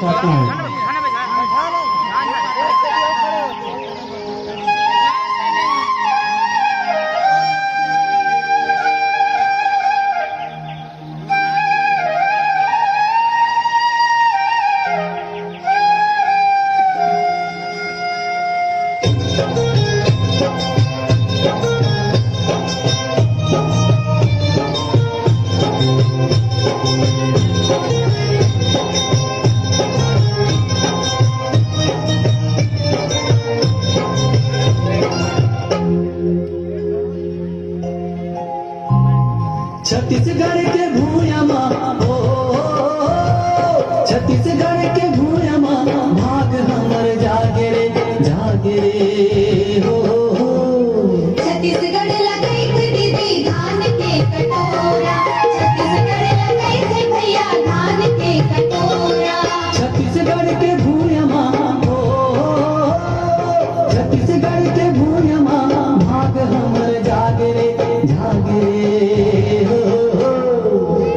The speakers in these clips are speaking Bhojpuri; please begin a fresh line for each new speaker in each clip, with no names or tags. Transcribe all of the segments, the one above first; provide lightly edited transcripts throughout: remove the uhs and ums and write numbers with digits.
चाहता हूँ। छत्तीसगढ़ के भूयमा हो, छत्तीसगढ़ के भूयमा भाग हमर जागे रे हो।
छत्तीसगढ़ लगाई थे दीदी धान के कटोरा, छत्तीसगढ़ लगाई थे भैया धान के कटोरा।
छत्तीसगढ़ के भूयमा हो, छत्तीसगढ़ के भूयमा भाग हमर जागे रे हो।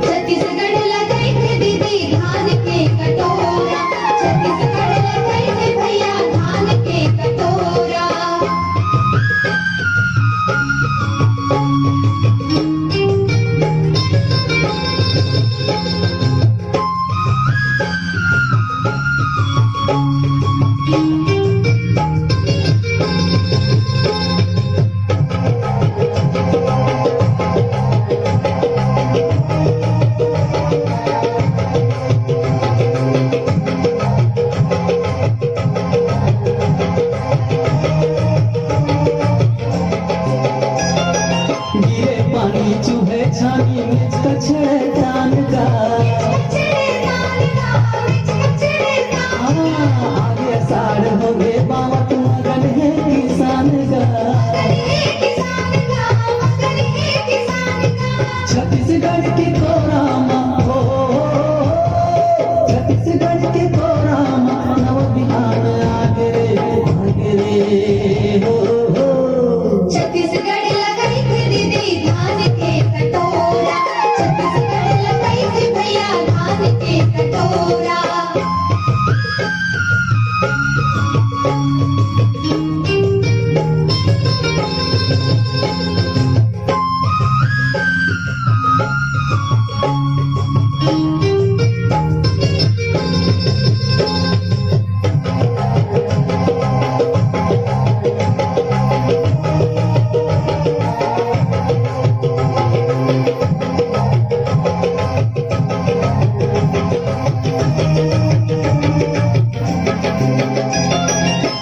छत्तीसगढ़ लगाई थे दीदी धान के कटोरा, छत्तीसगढ़ लगाई थे भैया धान के कटोरा।
गिरे पानी चूहे छानी मिर्च का छड़े कान का, आगे साड़ हो गए बावत मगन है किसान का। छत्तीसगढ़ के कोरामा हो, छत्तीसगढ़ के कोरामा नव बिहान आगे रे हो।
छत्तीसगढ़ लगाई थे दीदी धान के कटोरा, छत्तीसगढ़ लगाई थे भैया धान के कटोरा।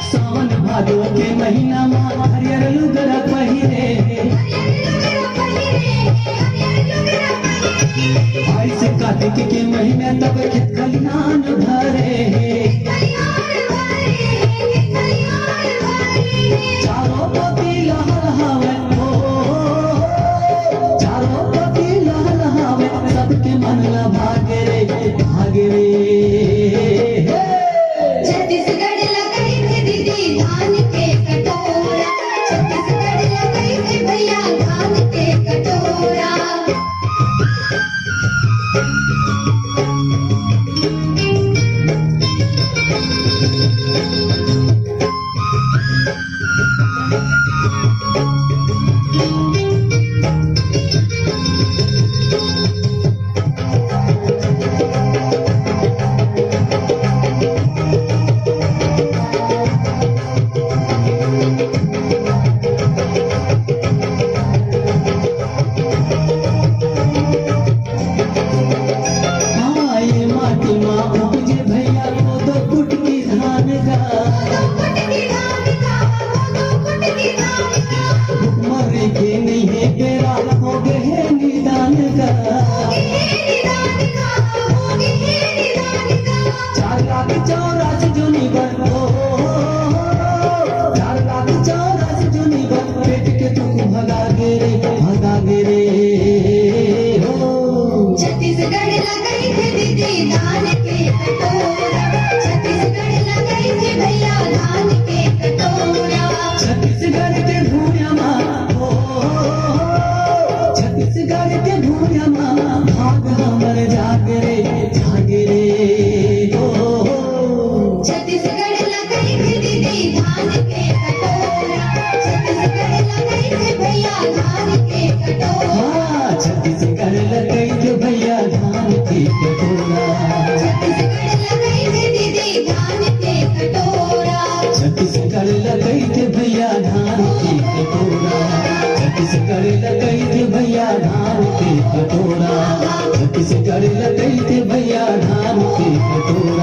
सावन भादो के महीना में हरियर लुगड़ा पहिरे, आई से कार्तिक के महीने तब खेत खलिहान भरे। चारों पति लहर हवे हो, चारों पति लहर हवे सबके मन ला भागे रे
छत्तीसगढ़ लगाई थे दीदी धान के कटोरा, छत्तीसगढ़ लगाई थे भैया धान के कटोरा।
कटोरा